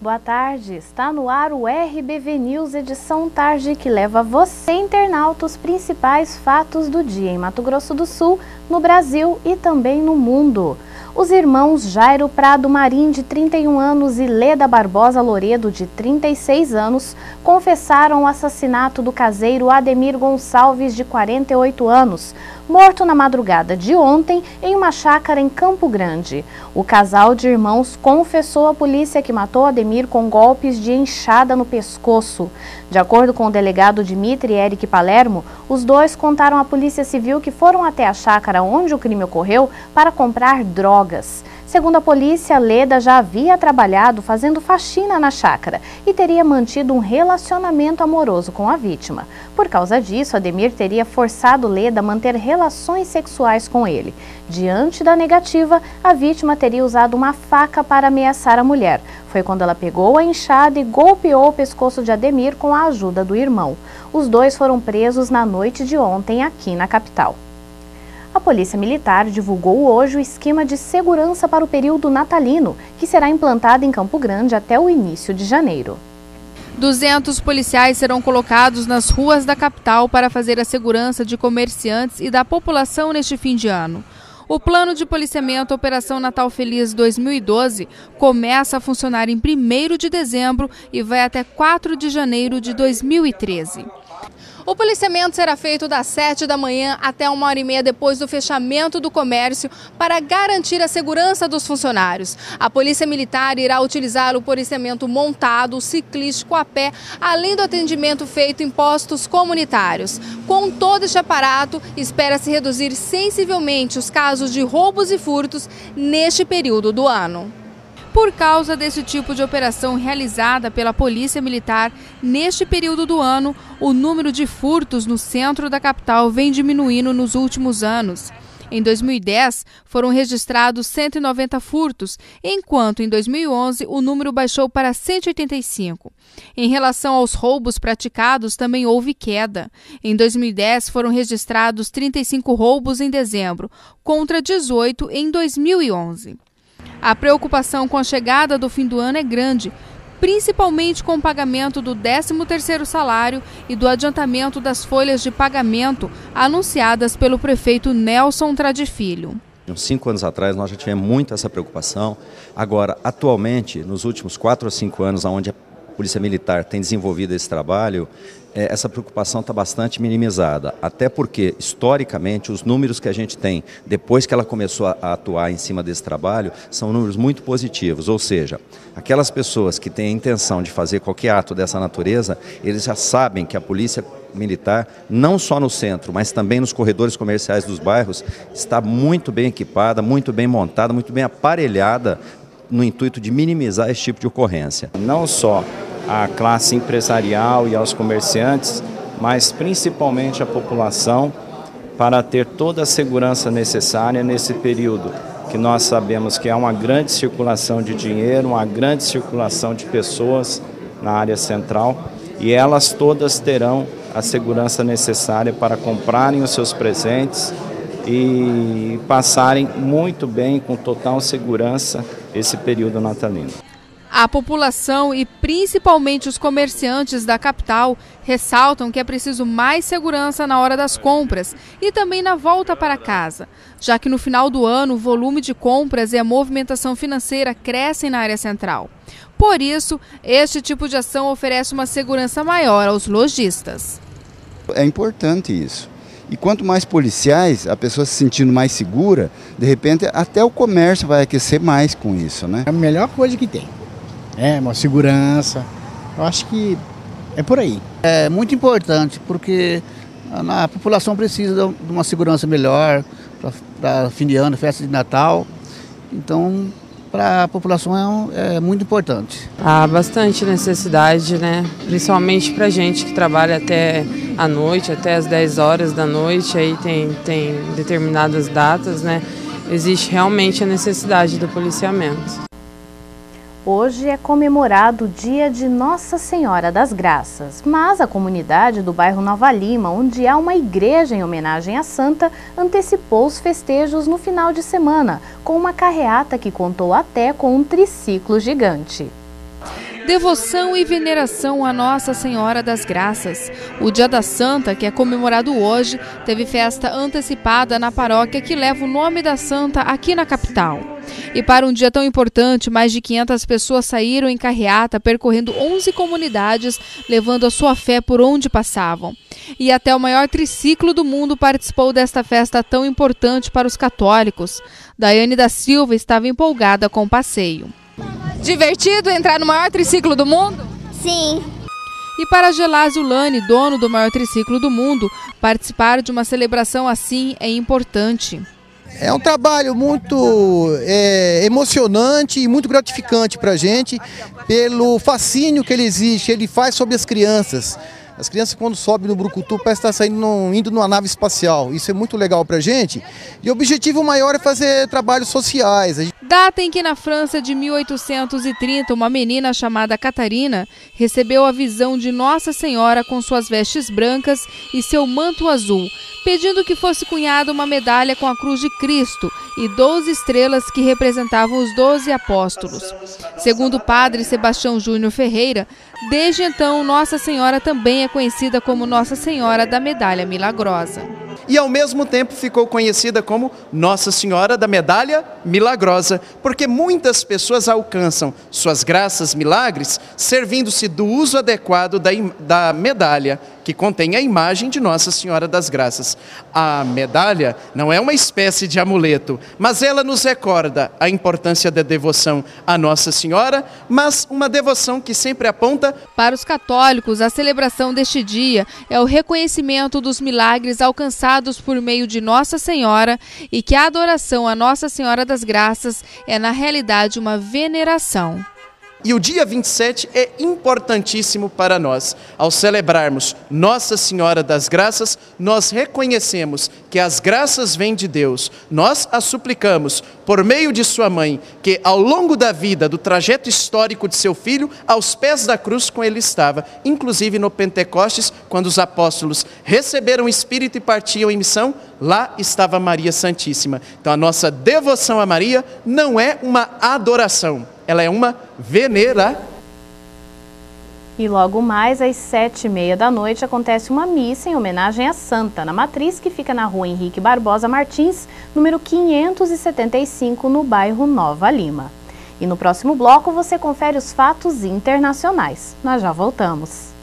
Boa tarde, está no ar o RBV News edição tarde que leva você, internauta, os principais fatos do dia em Mato Grosso do Sul, no Brasil e também no mundo. Os irmãos Jairo Prado Marim, de 31 anos, e Leda Barbosa Loredo, de 36 anos, confessaram o assassinato do caseiro Ademir Gonçalves, de 48 anos, morto na madrugada de ontem em uma chácara em Campo Grande. O casal de irmãos confessou à polícia que matou Ademir com golpes de enxada no pescoço. De acordo com o delegado Dimitri Eric Palermo, os dois contaram à Polícia Civil que foram até a chácara onde o crime ocorreu para comprar drogas. Segundo a polícia, Leda já havia trabalhado fazendo faxina na chácara e teria mantido um relacionamento amoroso com a vítima. Por causa disso, Ademir teria forçado Leda a manter relações sexuais com ele. Diante da negativa, a vítima teria usado uma faca para ameaçar a mulher. Foi quando ela pegou a enxada e golpeou o pescoço de Ademir com a ajuda do irmão. Os dois foram presos na noite de ontem aqui na capital. A Polícia Militar divulgou hoje o esquema de segurança para o período natalino, que será implantado em Campo Grande até o início de janeiro. 200 policiais serão colocados nas ruas da capital para fazer a segurança de comerciantes e da população neste fim de ano. O plano de policiamento Operação Natal Feliz 2012 começa a funcionar em 1º de dezembro e vai até 4 de janeiro de 2013. O policiamento será feito das 7 da manhã até 1h30 depois do fechamento do comércio para garantir a segurança dos funcionários. A Polícia Militar irá utilizar o policiamento montado, ciclístico, a pé, além do atendimento feito em postos comunitários. Com todo este aparato, espera-se reduzir sensivelmente os casos de roubos e furtos neste período do ano. Por causa desse tipo de operação realizada pela Polícia Militar, neste período do ano, o número de furtos no centro da capital vem diminuindo nos últimos anos. Em 2010, foram registrados 190 furtos, enquanto em 2011 o número baixou para 185. Em relação aos roubos praticados, também houve queda. Em 2010, foram registrados 35 roubos em dezembro, contra 18 em 2011. A preocupação com a chegada do fim do ano é grande, principalmente com o pagamento do 13º salário e do adiantamento das folhas de pagamento anunciadas pelo prefeito Nelson Tradi Filho. Uns 5 anos atrás nós já tivemos muito essa preocupação. Agora, atualmente, nos últimos 4 ou 5 anos, onde a Polícia Militar tem desenvolvido esse trabalho, essa preocupação está bastante minimizada, até porque, historicamente, os números que a gente tem depois que ela começou a atuar em cima desse trabalho são números muito positivos, ou seja, aquelas pessoas que têm a intenção de fazer qualquer ato dessa natureza, eles já sabem que a Polícia Militar, não só no centro, mas também nos corredores comerciais dos bairros, está muito bem equipada, muito bem montada, muito bem aparelhada, no intuito de minimizar esse tipo de ocorrência. Não só a classe empresarial e aos comerciantes, mas principalmente a população, para ter toda a segurança necessária nesse período, que nós sabemos que há uma grande circulação de dinheiro, uma grande circulação de pessoas na área central, e elas todas terão a segurança necessária para comprarem os seus presentes e passarem muito bem, com total segurança, esse período natalino. A população e principalmente os comerciantes da capital ressaltam que é preciso mais segurança na hora das compras e também na volta para casa, já que no final do ano o volume de compras e a movimentação financeira crescem na área central. Por isso, este tipo de ação oferece uma segurança maior aos lojistas. É importante isso. E quanto mais policiais, a pessoa se sentindo mais segura, de repente até o comércio vai aquecer mais com isso, né? É a melhor coisa que tem. É uma segurança. Eu acho que é por aí. É muito importante porque a população precisa de uma segurança melhor para fim de ano, festa de Natal. Então, para a população é muito importante. Há bastante necessidade, né? Principalmente para a gente que trabalha até a noite, até as 10 horas da noite, aí tem determinadas datas, né? Existe realmente a necessidade do policiamento. Hoje é comemorado o dia de Nossa Senhora das Graças, mas a comunidade do bairro Nova Lima, onde há uma igreja em homenagem à santa, antecipou os festejos no final de semana, com uma carreata que contou até com um triciclo gigante. Devoção e veneração a Nossa Senhora das Graças. O Dia da Santa, que é comemorado hoje, teve festa antecipada na paróquia que leva o nome da santa aqui na capital. E para um dia tão importante, mais de 500 pessoas saíram em carreata percorrendo 11 comunidades, levando a sua fé por onde passavam. E até o maior triciclo do mundo participou desta festa tão importante para os católicos. Daiane da Silva estava empolgada com o passeio. Divertido entrar no maior triciclo do mundo? Sim. E para Gelásio Lani, dono do maior triciclo do mundo, participar de uma celebração assim é importante. É um trabalho muito emocionante e muito gratificante para a gente, pelo fascínio que ele faz sobre as crianças. As crianças, quando sobem no brucutu, parece estar indo numa nave espacial. Isso é muito legal para a gente. E o objetivo maior é fazer trabalhos sociais. Data em que na França de 1830, uma menina chamada Catarina recebeu a visão de Nossa Senhora com suas vestes brancas e seu manto azul, pedindo que fosse cunhada uma medalha com a cruz de Cristo e 12 estrelas que representavam os 12 apóstolos. Segundo o padre Sebastião Júnior Ferreira, desde então Nossa Senhora também é conhecida como Nossa Senhora da Medalha Milagrosa. E ao mesmo tempo ficou conhecida como Nossa Senhora da Medalha Milagrosa, porque muitas pessoas alcançam suas graças, milagres, servindo-se do uso adequado da medalha, que contém a imagem de Nossa Senhora das Graças. A medalha não é uma espécie de amuleto, mas ela nos recorda a importância da devoção à Nossa Senhora, mas uma devoção que sempre aponta... Para os católicos, a celebração deste dia é o reconhecimento dos milagres alcançados por meio de Nossa Senhora e que a adoração à Nossa Senhora das Graças é, na realidade, uma veneração. E o dia 27 é importantíssimo para nós. Ao celebrarmos Nossa Senhora das Graças, nós reconhecemos que as graças vêm de Deus. Nós a suplicamos, por meio de sua mãe, que ao longo da vida, do trajeto histórico de seu filho, aos pés da cruz com ele estava. Inclusive no Pentecostes, quando os apóstolos receberam o Espírito e partiam em missão, lá estava Maria Santíssima. Então a nossa devoção a Maria não é uma adoração. Ela é uma venera. E logo mais, às 7h30 da noite, acontece uma missa em homenagem à Santa, na Matriz, que fica na rua Henrique Barbosa Martins, número 575, no bairro Nova Lima. E no próximo bloco você confere os fatos internacionais. Nós já voltamos.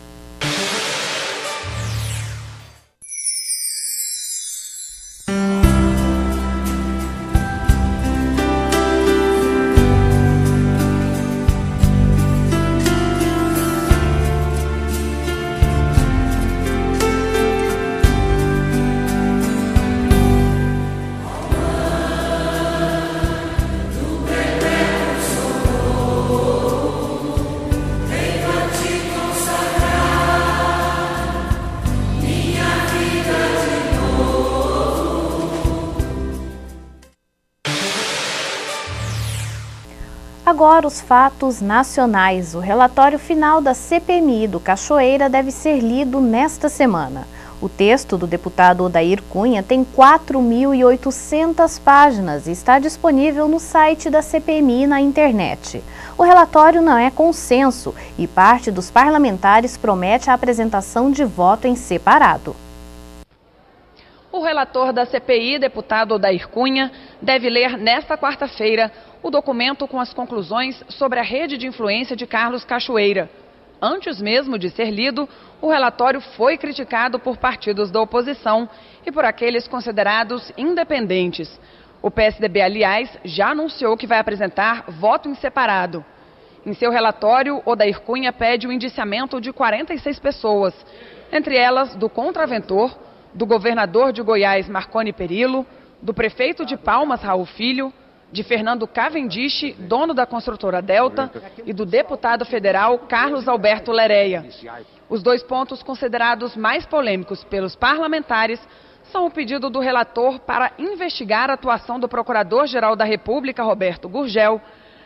Agora os fatos nacionais. O relatório final da CPMI do Cachoeira deve ser lido nesta semana. O texto do deputado Odair Cunha tem 4.800 páginas e está disponível no site da CPMI na internet. O relatório não é consenso e parte dos parlamentares promete a apresentação de voto em separado. O relator da CPI, deputado Odair Cunha, deve ler nesta quarta-feira o documento com as conclusões sobre a rede de influência de Carlos Cachoeira. Antes mesmo de ser lido, o relatório foi criticado por partidos da oposição e por aqueles considerados independentes. O PSDB, aliás, já anunciou que vai apresentar voto em separado. Em seu relatório, Odair Cunha pede o indiciamento de 46 pessoas, entre elas do contraventor, do governador de Goiás, Marconi Perillo, do prefeito de Palmas, Raul Filho, de Fernando Cavendish, dono da construtora Delta, e do deputado federal Carlos Alberto Lereia. Os dois pontos considerados mais polêmicos pelos parlamentares são o pedido do relator para investigar a atuação do Procurador-Geral da República, Roberto Gurgel,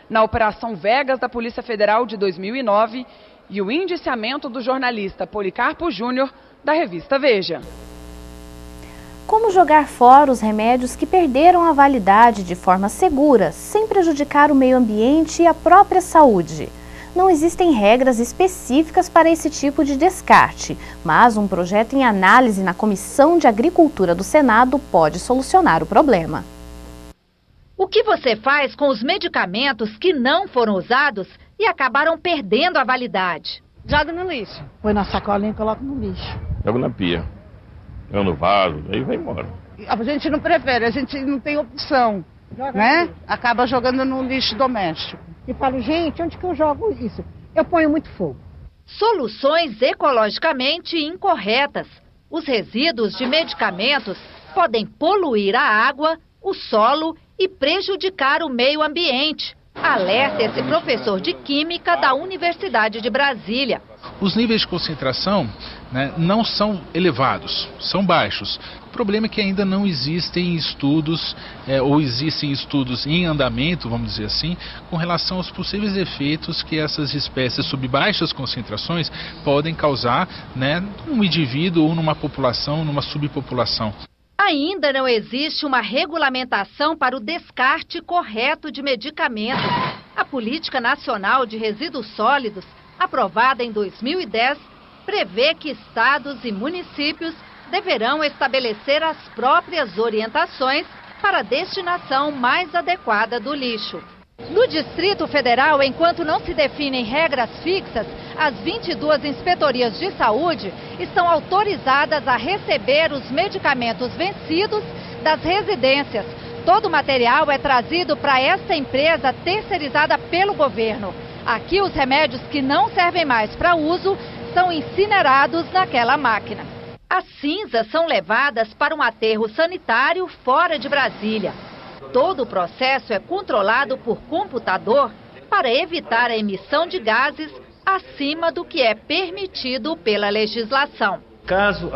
na Operação Vegas da Polícia Federal de 2009 e o indiciamento do jornalista Policarpo Júnior, da revista Veja. Como jogar fora os remédios que perderam a validade de forma segura, sem prejudicar o meio ambiente e a própria saúde? Não existem regras específicas para esse tipo de descarte, mas um projeto em análise na Comissão de Agricultura do Senado pode solucionar o problema. O que você faz com os medicamentos que não foram usados e acabaram perdendo a validade? Joga no lixo. Põe na sacolinha e coloca no lixo. Joga na pia. Joga no vaso, aí vai embora. A gente não prefere, a gente não tem opção, né? Acaba jogando no lixo doméstico. E falo, gente, onde que eu jogo isso? Eu ponho muito fogo. Soluções ecologicamente incorretas. Os resíduos de medicamentos podem poluir a água, o solo e prejudicar o meio ambiente. Alerta esse professor de Química da Universidade de Brasília. Os níveis de concentração, não são elevados, são baixos. O problema é que ainda não existem estudos, ou existem estudos em andamento, vamos dizer assim, com relação aos possíveis efeitos que essas espécies sob baixas concentrações podem causar, num indivíduo ou numa população, numa subpopulação. Ainda não existe uma regulamentação para o descarte correto de medicamentos. A Política Nacional de Resíduos Sólidos, aprovada em 2010, prevê que estados e municípios deverão estabelecer as próprias orientações para a destinação mais adequada do lixo. No Distrito Federal, enquanto não se definem regras fixas, as 22 inspetorias de saúde estão autorizadas a receber os medicamentos vencidos das residências. Todo o material é trazido para esta empresa terceirizada pelo governo. Aqui, os remédios que não servem mais para uso são incinerados naquela máquina. As cinzas são levadas para um aterro sanitário fora de Brasília. Todo o processo é controlado por computador para evitar a emissão de gases acima do que é permitido pela legislação. Caso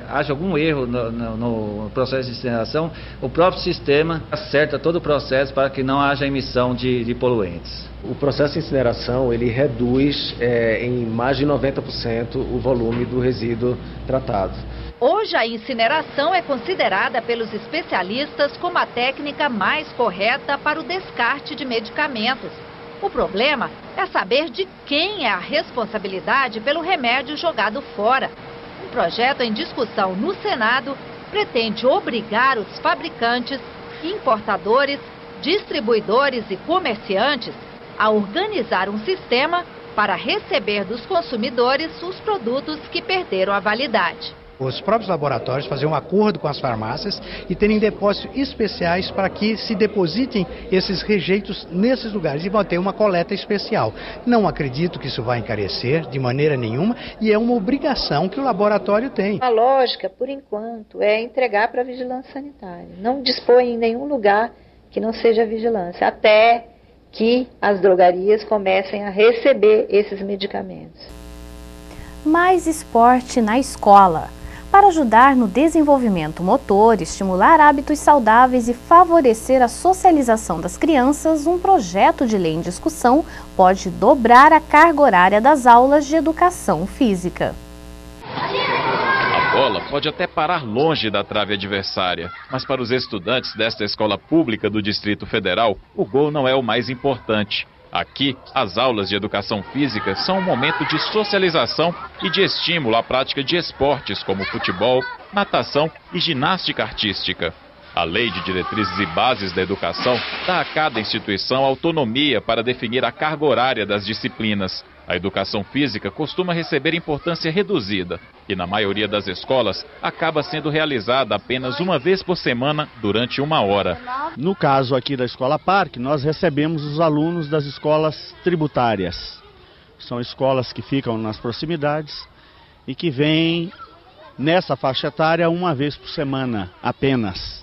haja algum erro no processo de incineração, o próprio sistema acerta todo o processo para que não haja emissão de poluentes. O processo de incineração ele reduz em mais de 90% o volume do resíduo tratado. Hoje a incineração é considerada pelos especialistas como a técnica mais correta para o descarte de medicamentos. O problema é saber de quem é a responsabilidade pelo remédio jogado fora. Um projeto em discussão no Senado pretende obrigar os fabricantes, importadores, distribuidores e comerciantes a organizar um sistema para receber dos consumidores os produtos que perderam a validade. Os próprios laboratórios fazerem um acordo com as farmácias e terem depósitos especiais para que se depositem esses rejeitos nesses lugares e vão ter uma coleta especial. Não acredito que isso vai encarecer de maneira nenhuma e é uma obrigação que o laboratório tem. A lógica, por enquanto, é entregar para a vigilância sanitária. Não dispõe em nenhum lugar que não seja vigilância, até que as drogarias comecem a receber esses medicamentos. Mais esporte na escola. Para ajudar no desenvolvimento motor, estimular hábitos saudáveis e favorecer a socialização das crianças, um projeto de lei em discussão pode dobrar a carga horária das aulas de educação física. A bola pode até parar longe da trave adversária, mas para os estudantes desta escola pública do Distrito Federal, o gol não é o mais importante. Aqui, as aulas de educação física são um momento de socialização e de estímulo à prática de esportes como futebol, natação e ginástica artística. A Lei de Diretrizes e Bases da Educação dá a cada instituição autonomia para definir a carga horária das disciplinas. A educação física costuma receber importância reduzida e, na maioria das escolas, acaba sendo realizada apenas uma vez por semana durante 1 hora. No caso aqui da Escola Parque, nós recebemos os alunos das escolas tributárias. São escolas que ficam nas proximidades e que vêm nessa faixa etária uma vez por semana apenas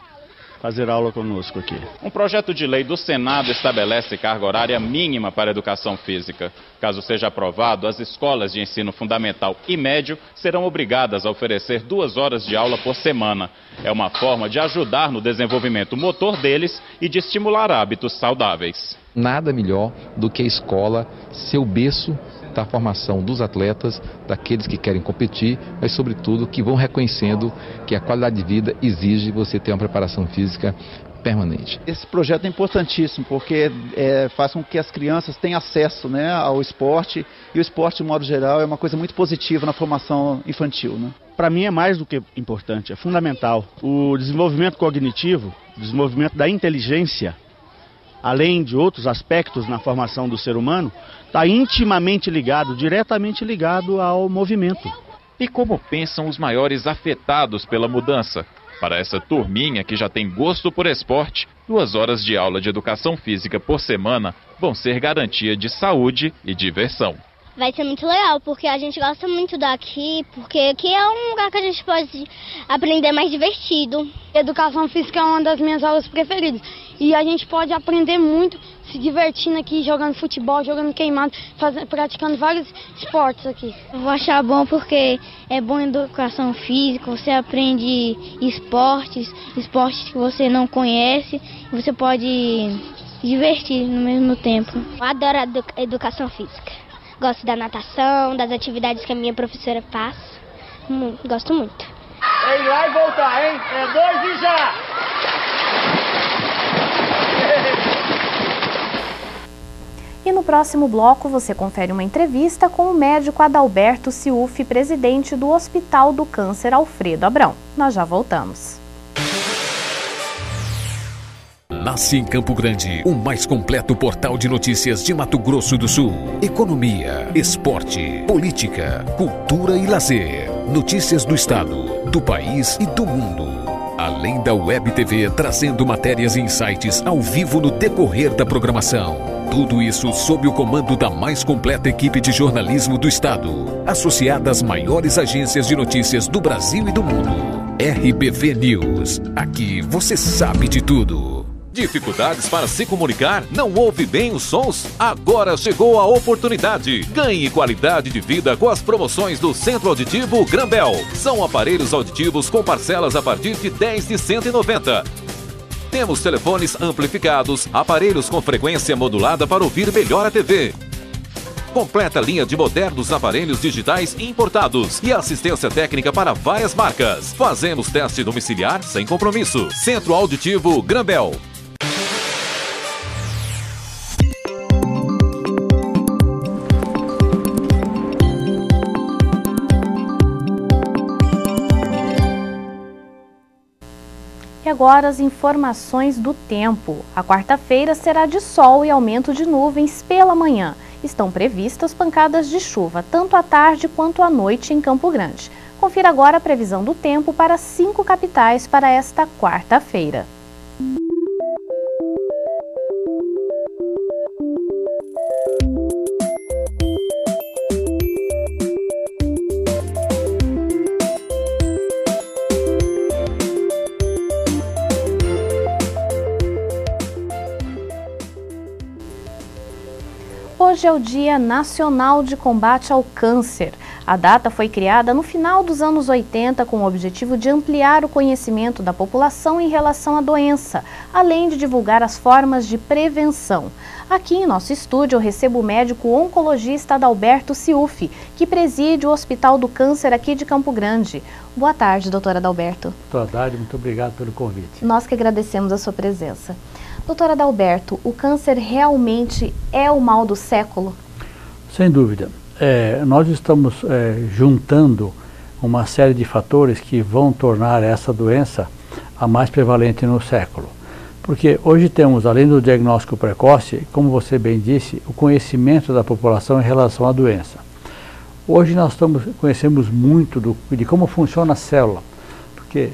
fazer aula conosco aqui. Um projeto de lei do Senado estabelece carga horária mínima para a educação física. Caso seja aprovado, as escolas de ensino fundamental e médio serão obrigadas a oferecer 2 horas de aula por semana. É uma forma de ajudar no desenvolvimento motor deles e de estimular hábitos saudáveis. Nada melhor do que a escola ser o berço da formação dos atletas, daqueles que querem competir, mas sobretudo que vão reconhecendo que a qualidade de vida exige você ter uma preparação física permanente. Esse projeto é importantíssimo porque faz com que as crianças tenham acesso, né, ao esporte, e o esporte, de modo geral, é uma coisa muito positiva na formação infantil, né? Para mim é mais do que importante, é fundamental. O desenvolvimento cognitivo, o desenvolvimento da inteligência, além de outros aspectos na formação do ser humano, está intimamente ligado, diretamente ligado ao movimento. E como pensam os maiores afetados pela mudança? Para essa turminha que já tem gosto por esporte, 2 horas de aula de educação física por semana vão ser garantia de saúde e diversão. Vai ser muito legal, porque a gente gosta muito daqui, porque aqui é um lugar que a gente pode aprender mais divertido. Educação física é uma das minhas aulas preferidas. E a gente pode aprender muito se divertindo aqui, jogando futebol, jogando queimado, praticando vários esportes aqui. Eu vou achar bom porque é bom educação física, você aprende esportes que você não conhece, você pode se divertir no mesmo tempo. Eu adoro a educação física. Gosto da natação, das atividades que a minha professora faz. Gosto muito. É ir lá e voltar, hein? É 2 e já! E no próximo bloco você confere uma entrevista com o médico Adalberto Ciuffi, presidente do Hospital do Câncer Alfredo Abrão. Nós já voltamos. Nasce em Campo Grande, o mais completo portal de notícias de Mato Grosso do Sul. Economia, esporte, política, cultura e lazer. Notícias do estado, do país e do mundo. Além da Web TV trazendo matérias e insights ao vivo no decorrer da programação. Tudo isso sob o comando da mais completa equipe de jornalismo do estado, associada às maiores agências de notícias do Brasil e do mundo. RBV News. Aqui você sabe de tudo. Dificuldades para se comunicar? Não ouve bem os sons? Agora chegou a oportunidade. Ganhe qualidade de vida com as promoções do Centro Auditivo Grambel. São aparelhos auditivos com parcelas a partir de 10 de 190. Temos telefones amplificados, aparelhos com frequência modulada para ouvir melhor a TV. Completa linha de modernos aparelhos digitais importados e assistência técnica para várias marcas. Fazemos teste domiciliar sem compromisso. Centro Auditivo Grambel. E agora as informações do tempo. A quarta-feira será de sol e aumento de nuvens pela manhã. Estão previstas pancadas de chuva, tanto à tarde quanto à noite em Campo Grande. Confira agora a previsão do tempo para 5 capitais para esta quarta-feira. Hoje é o Dia Nacional de Combate ao Câncer. A data foi criada no final dos anos 80 com o objetivo de ampliar o conhecimento da população em relação à doença, além de divulgar as formas de prevenção. Aqui em nosso estúdio eu recebo o médico oncologista Adalberto Ciuffi, que preside o Hospital do Câncer aqui de Campo Grande. Boa tarde, doutor Adalberto. Boa tarde, muito obrigado pelo convite. Nós que agradecemos a sua presença. Doutor Adalberto, o câncer realmente é o mal do século? Sem dúvida. Nós estamos juntando uma série de fatores que vão tornar essa doença a mais prevalente no século. Porque hoje temos, além do diagnóstico precoce, como você bem disse, o conhecimento da população em relação à doença. Hoje nós conhecemos muito de como funciona a célula, porque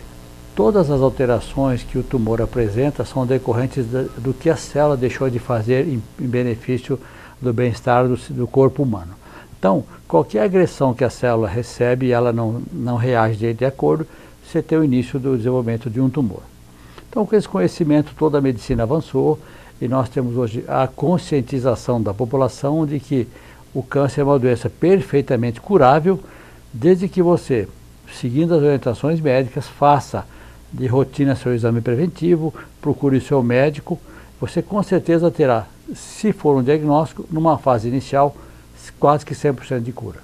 todas as alterações que o tumor apresenta são decorrentes do que a célula deixou de fazer em benefício do bem-estar do corpo humano. Então, qualquer agressão que a célula recebe e ela não reage de acordo, você tem o início do desenvolvimento de um tumor. Então, com esse conhecimento, toda a medicina avançou e nós temos hoje a conscientização da população de que o câncer é uma doença perfeitamente curável, desde que você, seguindo as orientações médicas, faça de rotina seu exame preventivo, procure o seu médico, você com certeza terá, se for um diagnóstico, numa fase inicial, quase que 100% de cura.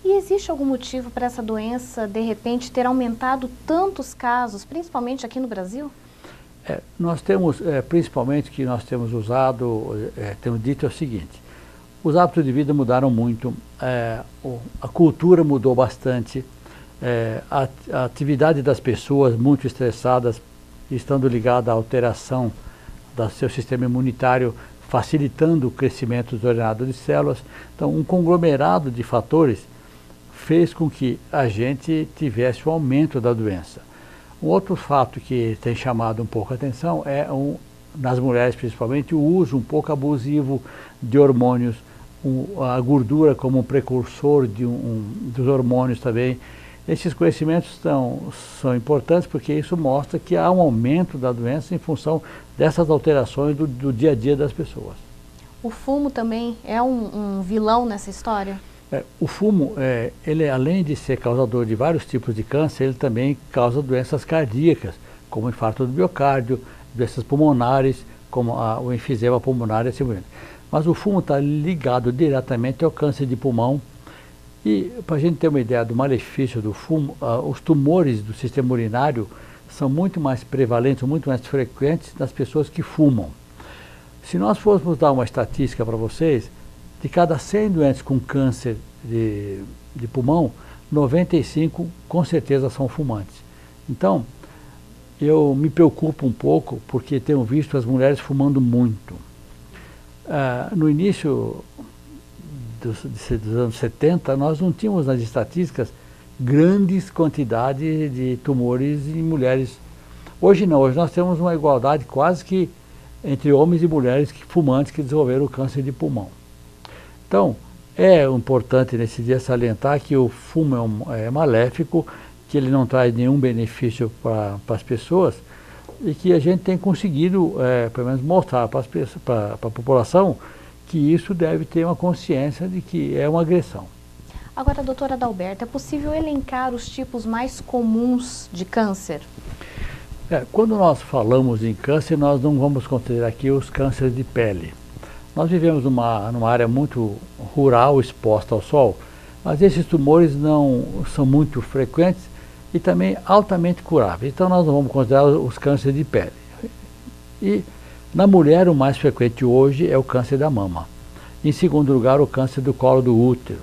E existe algum motivo para essa doença, de repente, ter aumentado tantos casos, principalmente aqui no Brasil? Nós temos, principalmente, que nós temos usado, temos dito é o seguinte: os hábitos de vida mudaram muito, a cultura mudou bastante, a atividade das pessoas muito estressadas, estando ligada à alteração do seu sistema imunitário, facilitando o crescimento desordenado de células. Então, um conglomerado de fatores fez com que a gente tivesse um aumento da doença. Um outro fato que tem chamado um pouco a atenção é, nas mulheres principalmente, o uso um pouco abusivo de hormônios, a gordura como um precursor dos hormônios também. Esses conhecimentos são importantes porque isso mostra que há um aumento da doença em função dessas alterações do dia a dia das pessoas. O fumo também é um vilão nessa história? O fumo, ele além de ser causador de vários tipos de câncer, ele também causa doenças cardíacas, como infarto do miocárdio, doenças pulmonares, como o enfisema pulmonar e assim por diante. Mas o fumo está ligado diretamente ao câncer de pulmão. E para a gente ter uma ideia do malefício do fumo, os tumores do sistema urinário são muito mais prevalentes, muito mais frequentes nas pessoas que fumam. Se nós fôssemos dar uma estatística para vocês, de cada 100 doentes com câncer de pulmão, 95 com certeza são fumantes. Então, eu me preocupo um pouco porque tenho visto as mulheres fumando muito. No início dos anos 70, nós não tínhamos nas estatísticas grandes quantidades de tumores em mulheres. Hoje não, hoje nós temos uma igualdade quase que entre homens e mulheres fumantes que desenvolveram o câncer de pulmão. Então, é importante nesse dia salientar que o fumo é maléfico, que ele não traz nenhum benefício para as pessoas e que a gente tem conseguido, pelo menos, mostrar para a população que isso deve ter uma consciência de que é uma agressão. Agora, doutora Adalberto, é possível elencar os tipos mais comuns de câncer? Quando nós falamos em câncer, nós não vamos considerar aqui os cânceres de pele. Nós vivemos numa área muito rural, exposta ao sol, mas esses tumores não são muito frequentes e também altamente curáveis. Então nós não vamos considerar os cânceres de pele. E na mulher o mais frequente hoje é o câncer da mama. Em segundo lugar, o câncer do colo do útero.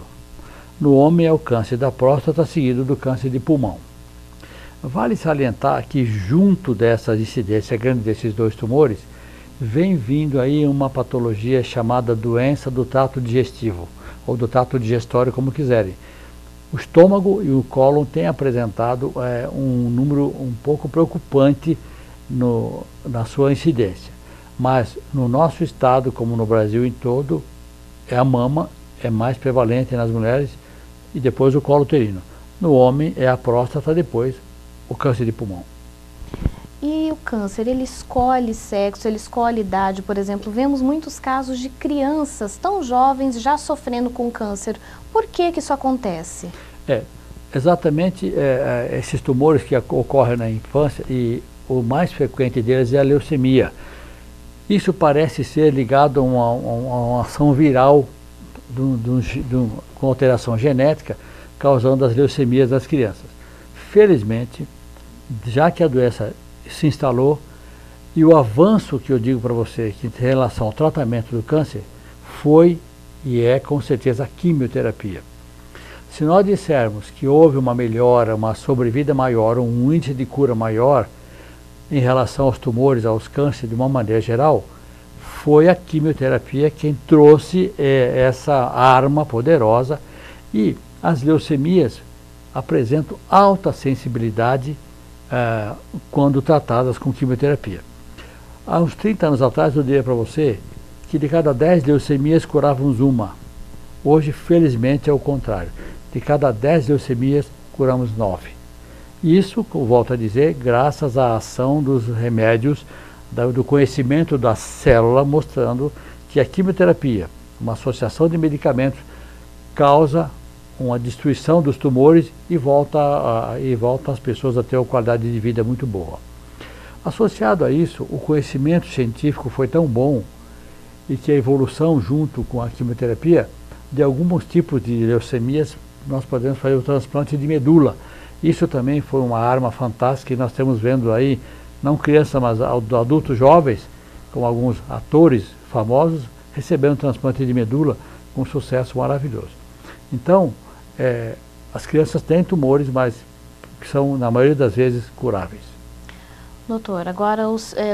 No homem é o câncer da próstata, seguido do câncer de pulmão. Vale salientar que junto dessa incidência grande desses dois tumores, vem vindo aí uma patologia chamada doença do trato digestivo, ou do trato digestório, como quiserem. O estômago e o cólon têm apresentado um número um pouco preocupante na sua incidência. Mas no nosso estado, como no Brasil em todo, a mama é mais prevalente nas mulheres e depois o colo uterino. No homem é a próstata, depois o câncer de pulmão. E o câncer, ele escolhe sexo, ele escolhe idade, por exemplo. Vemos muitos casos de crianças tão jovens já sofrendo com câncer. Por que isso acontece? Exatamente esses tumores que ocorrem na infância, e o mais frequente deles é a leucemia. Isso parece ser ligado a uma ação viral com alteração genética, causando as leucemias das crianças. Felizmente, já que a doença se instalou, e o avanço que eu digo para você que em relação ao tratamento do câncer foi e é com certeza a quimioterapia. Se nós dissermos que houve uma melhora, uma sobrevida maior, um índice de cura maior em relação aos tumores, aos cânceres de uma maneira geral, foi a quimioterapia quem trouxe essa arma poderosa, e as leucemias apresentam alta sensibilidade quando tratadas com quimioterapia. Há uns 30 anos atrás eu diria para você que de cada 10 leucemias curávamos uma. Hoje, felizmente, é o contrário. De cada 10 leucemias, curamos 9. Isso, volto a dizer, graças à ação dos remédios, do conhecimento da célula, mostrando que a quimioterapia, uma associação de medicamentos, causa uma destruição dos tumores e volta as pessoas a ter uma qualidade de vida muito boa. Associado a isso, o conhecimento científico foi tão bom e que a evolução junto com a quimioterapia, de alguns tipos de leucemias, nós podemos fazer o transplante de medula. Isso também foi uma arma fantástica, e nós estamos vendo aí não crianças, mas adultos jovens, como alguns atores famosos, recebendo transplante de medula com sucesso maravilhoso. Então, as crianças têm tumores, mas que são, na maioria das vezes, curáveis. Doutor, agora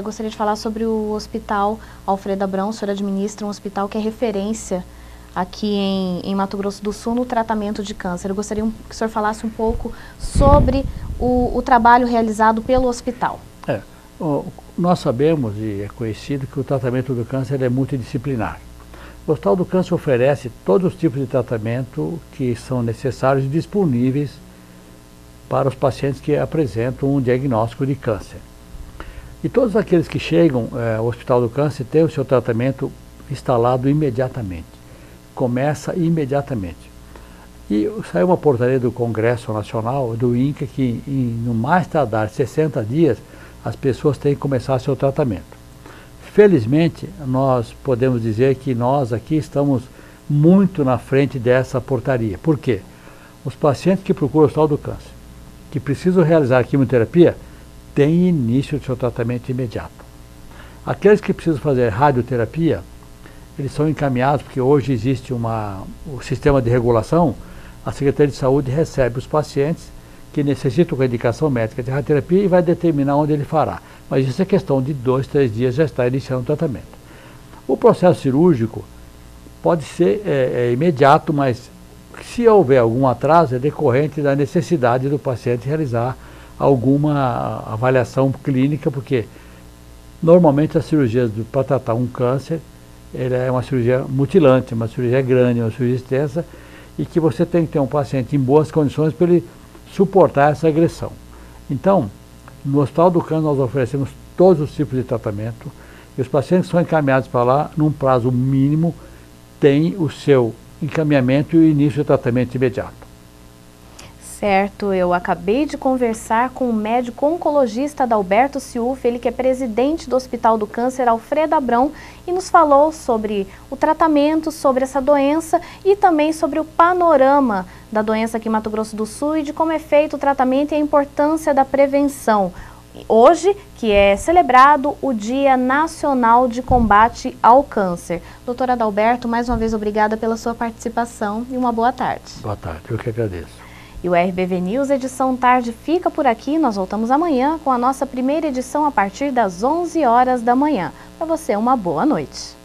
gostaria de falar sobre o Hospital Alfredo Abrão. O senhor administra um hospital que é referência aqui em Mato Grosso do Sul no tratamento de câncer. Eu gostaria que o senhor falasse um pouco sobre o trabalho realizado pelo hospital. Nós sabemos, e é conhecido, que o tratamento do câncer é multidisciplinar. O Hospital do Câncer oferece todos os tipos de tratamento que são necessários e disponíveis para os pacientes que apresentam um diagnóstico de câncer. E todos aqueles que chegam ao Hospital do Câncer têm o seu tratamento instalado imediatamente. Começa imediatamente. E saiu uma portaria do Congresso Nacional, do INCA, que no mais tardar 60 dias, as pessoas têm que começar seu tratamento. Felizmente, nós podemos dizer que nós aqui estamos muito na frente dessa portaria. Por quê? Os pacientes que procuram o Hospital do Câncer, que precisam realizar quimioterapia, têm início do seu tratamento imediato. Aqueles que precisam fazer radioterapia, eles são encaminhados, porque hoje existe o sistema de regulação, a Secretaria de Saúde recebe os pacientes que necessitam com a indicação médica de radioterapia e vai determinar onde ele fará. Mas isso é questão de 2, 3 dias já está iniciando o tratamento. O processo cirúrgico pode ser imediato, mas se houver algum atraso é decorrente da necessidade do paciente realizar alguma avaliação clínica, porque normalmente as cirurgias para tratar um câncer, ela é uma cirurgia mutilante, uma cirurgia grande, uma cirurgia extensa, e que você tem que ter um paciente em boas condições para ele suportar essa agressão. Então, no Hospital do Câncer nós oferecemos todos os tipos de tratamento, e os pacientes que são encaminhados para lá, num prazo mínimo, têm o seu encaminhamento e o início do tratamento imediato. Certo, eu acabei de conversar com o médico oncologista Adalberto Ciuff, ele que é presidente do Hospital do Câncer Alfredo Abrão, e nos falou sobre o tratamento, sobre essa doença e também sobre o panorama da doença aqui em Mato Grosso do Sul e de como é feito o tratamento e a importância da prevenção. Hoje, que é celebrado o Dia Nacional de Combate ao Câncer. Doutor Adalberto, mais uma vez obrigada pela sua participação e uma boa tarde. Boa tarde, eu que agradeço. E o RBV News Edição Tarde fica por aqui. Nós voltamos amanhã com a nossa primeira edição a partir das 11 horas da manhã. Para você, uma boa noite.